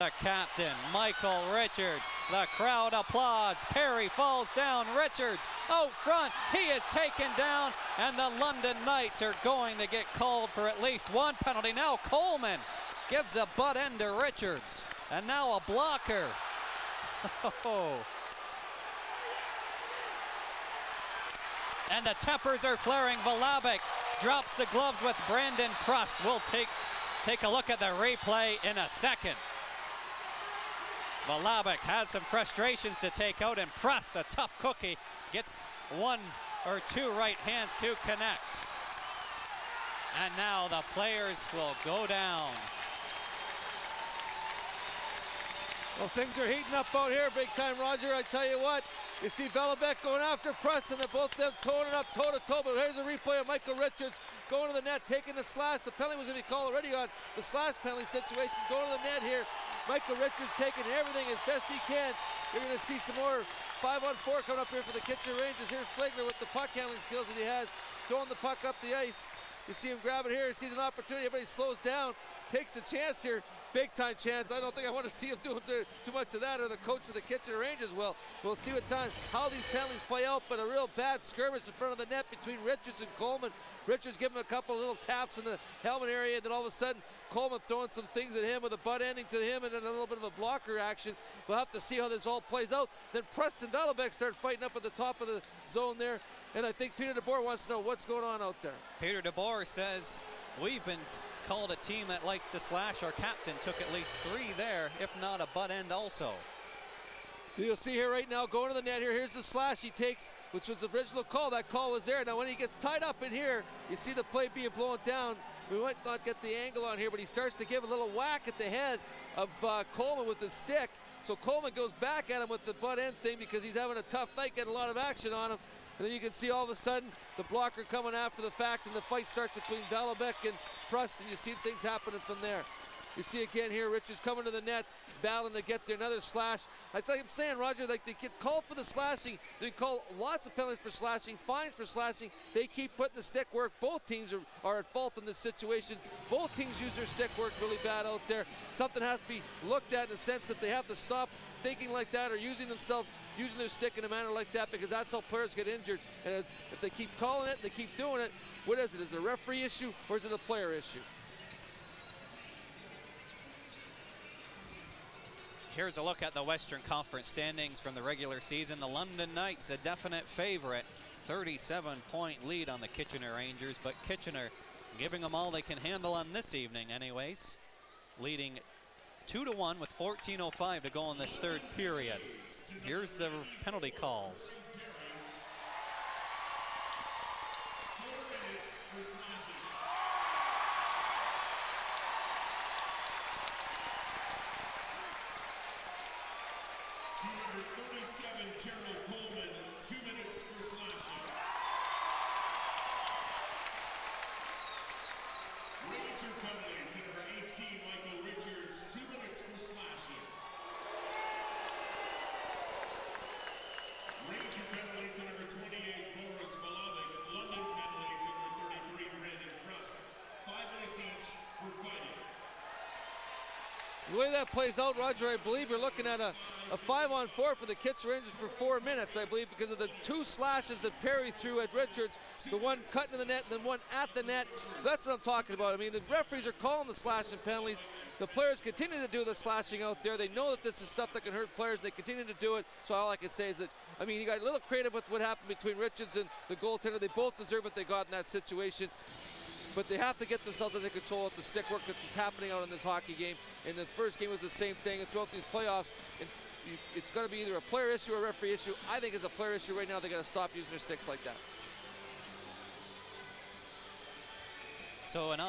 The captain, Michael Richards. The crowd applauds. Perry falls down. Richards out front. He is taken down, and the London Knights are going to get called for at least one penalty. Now Coleman gives a butt end to Richards, and now a blocker. And the tempers are flaring. Valabik drops the gloves with Brandon Prust. We'll take a look at the replay in a second. Valabik has some frustrations to take out, and Prust, a tough cookie, gets one or two right hands to connect. And now the players will go down. Well, things are heating up out here big time, Roger. I tell you what, you see Valabik going after Prust, and they're both them toning up toe-to-toe. But here's a replay of Michael Richards going to the net, taking the slash. The penalty was going to be called already on the slash penalty situation. Going to the net here. Michael Richards taking everything as best he can. You're going to see some more 5-on-4 coming up here for the Kitchener Rangers. Here's Flagler with the puck handling skills that he has, throwing the puck up the ice. You see him grab it here, he sees an opportunity, everybody slows down, takes a chance here, big time chance. I don't think I want to see him doing too much of that, or the coach of the Kitchener Rangers will. We'll see how these penalties play out, but a real bad skirmish in front of the net between Richards and Coleman. Richards giving him a couple of little taps in the helmet area, and then all of a sudden Coleman throwing some things at him with a butt ending to him, and then a little bit of a blocker action. We'll have to see how this all plays out. Then Prust and Valabik start fighting up at the top of the zone there, and I think Peter DeBoer wants to know what's going on out there. Peter DeBoer says, we've been called a team that likes to slash. Our captain took at least 3 there, if not a butt end also. You'll see here right now, going to the net here, here's the slash he takes, which was the original call. That call was there. Now when he gets tied up in here, you see the play being blown down. We might not get the angle on here, but he starts to give a little whack at the head of Coleman with the stick. So Coleman goes back at him with the butt end thing because he's having a tough night, getting a lot of action on him. And then you can see all of a sudden the blocker coming after the fact, and the fight starts between Valabik and Prust, and you see things happening from there. You see again here, Richards coming to the net, battling to get there, another slash. That's like I'm saying, Roger, like they get called for the slashing. They call lots of penalties for slashing, fines for slashing. They keep putting the stick work. Both teams are at fault in this situation. Both teams use their stick work really bad out there. Something has to be looked at in the sense that they have to stop thinking like that or using their stick in a manner like that, because that's how players get injured. And if they keep calling it and they keep doing it, what is it? Is it a referee issue or is it a player issue? Here's a look at the Western Conference standings from the regular season. The London Knights, a definite favorite, 37-point lead on the Kitchener Rangers, but Kitchener giving them all they can handle on this evening anyways, leading 2-1 with 14:05 to go in this third period. Here's the penalty calls. Number 37, Gerald Coleman, 2 minutes for slashing. Ranger penalty to number 18, Michael Richards, 2 minutes for slashing. Ranger penalty to number 28, Boris Valabik. London penalty to number 33, Brandon Prust. 5 minutes each for fighting. The way that plays out, Roger, I believe you're looking at a 5-on-4 for the Kitchener Rangers for 4 minutes, I believe, because of the 2 slashes that Perry threw at Richards, the one cutting to the net and then one at the net. So that's what I'm talking about. I mean, the referees are calling the slashing penalties. The players continue to do the slashing out there. They know that this is stuff that can hurt players. They continue to do it. So all I can say is that, I mean, you got a little creative with what happened between Richards and the goaltender. They both deserve what they got in that situation. But they have to get themselves under control of the stick work that's happening out in this hockey game. And the first game was the same thing. And throughout these playoffs, it's going to be either a player issue or a referee issue. I think it's a player issue right now. They got to stop using their sticks like that. So enough.